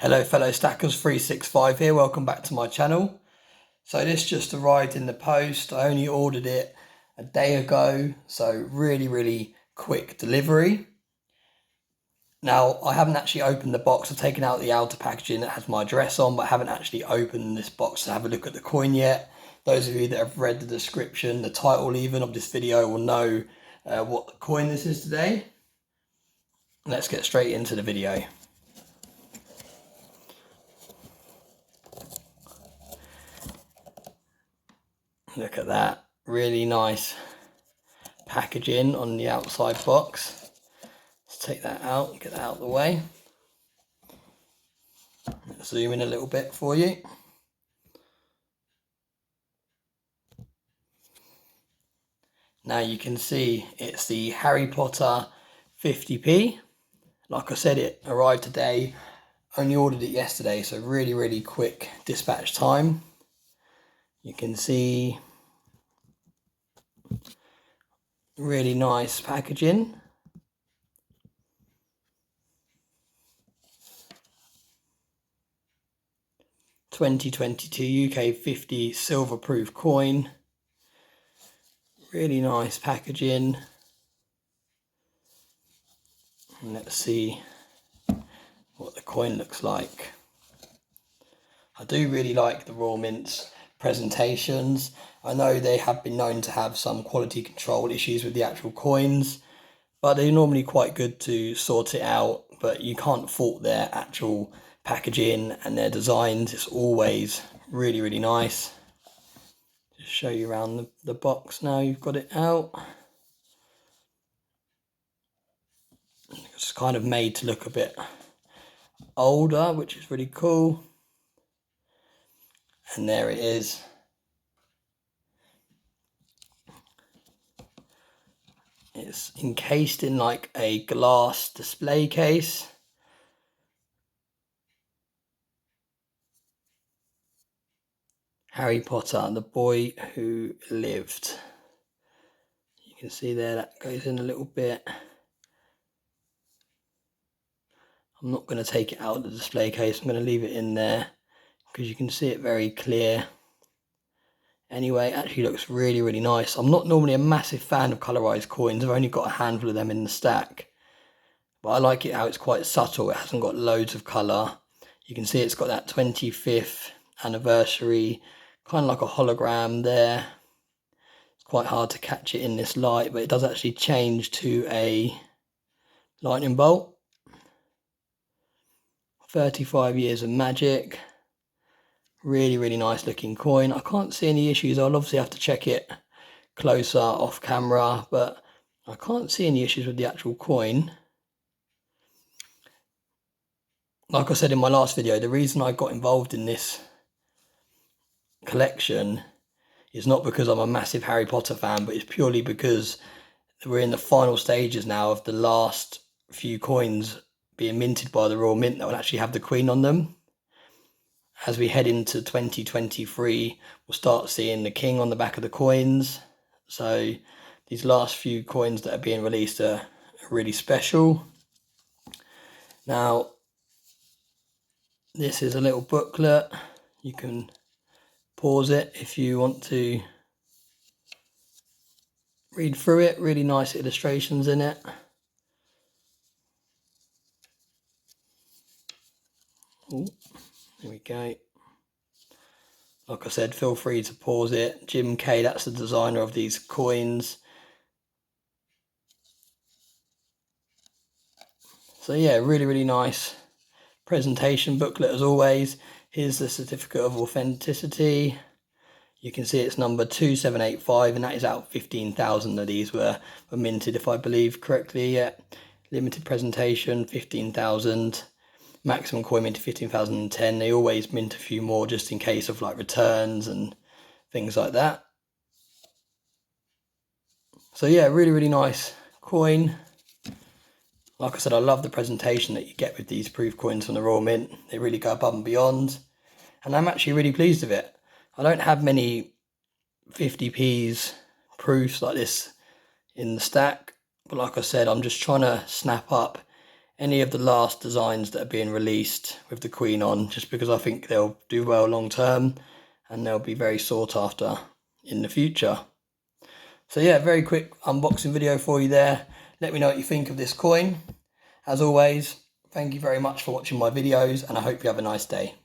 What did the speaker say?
Hello fellow stackers, 365 here, welcome back to my channel. So this just arrived in the post. I only ordered it a day ago, so really quick delivery. Now I haven't actually opened the box. I've taken out the outer packaging that has my address on, but I haven't actually opened this box to have a look at the coin yet. Those of you that have read the description, the title even of this video will know what the coin this is today. Let's get straight into the video. Look at that, really nice packaging on the outside box. Let's take that out and get that out of the way. Let's zoom in a little bit for you. Now you can see it's the Harry Potter 50p. Like I said, it arrived today. Only ordered it yesterday, so really quick dispatch time. You can see really nice packaging. (2022) UK 50 silver proof coin. Really nice packaging. And let's see what the coin looks like. I do really like the Royal Mint's presentations. I know they have been known to have some quality control issues with the actual coins, but they're normally quite good to sort it out. But you can't fault their actual packaging and their designs. It's always really nice. Just show you around the box now you've got it out. It's kind of made to look a bit older, which is really cool. And there it is. It's encased in like a glass display case. Harry Potter, the boy who lived. You can see there that goes in a little bit. I'm not going to take it out of the display case. I'm going to leave it in there because you can see it very clear. Anyway, it actually looks really nice. I'm not normally a massive fan of colorized coins. I've only got a handful of them in the stack. But I like it how it's quite subtle. It hasn't got loads of color. You can see it's got that 25th anniversary, kind of like a hologram there. It's quite hard to catch it in this light, but it does actually change to a lightning bolt. 35 years of magic. Really nice looking coin. I can't see any issues. I'll obviously have to check it closer off camera, but I can't see any issues with the actual coin. Like I said in my last video, the reason I got involved in this collection is not because I'm a massive Harry Potter fan, but it's purely because we're in the final stages now of the last few coins being minted by the Royal Mint that will actually have the Queen on them. As we head into 2023, we'll start seeing the King on the back of the coins. So these last few coins that are being released are really special. Now, this is a little booklet. You can pause it if you want to read through it. Really nice illustrations in it. Ooh, there we go. Like I said, feel free to pause it. Jim Kay, that's the designer of these coins. So yeah, really nice presentation booklet as always. Here's the certificate of authenticity. You can see it's number 2785, and that is out 15,000 of these were minted, if I believe correctly. Yeah, limited presentation, 15,000. Maximum coin mint 15,010. They always mint a few more just in case of like returns and things like that. So yeah, really nice coin. Like I said, I love the presentation that you get with these proof coins from the Royal Mint. They really go above and beyond, and I'm actually really pleased with it. I don't have many 50p's proofs like this in the stack, but like I said, I'm just trying to snap up any of the last designs that are being released with the Queen on, just because I think they'll do well long term and they'll be very sought after in the future. So yeah, very quick unboxing video for you there. Let me know what you think of this coin. As always, thank you very much for watching my videos, and I hope you have a nice day.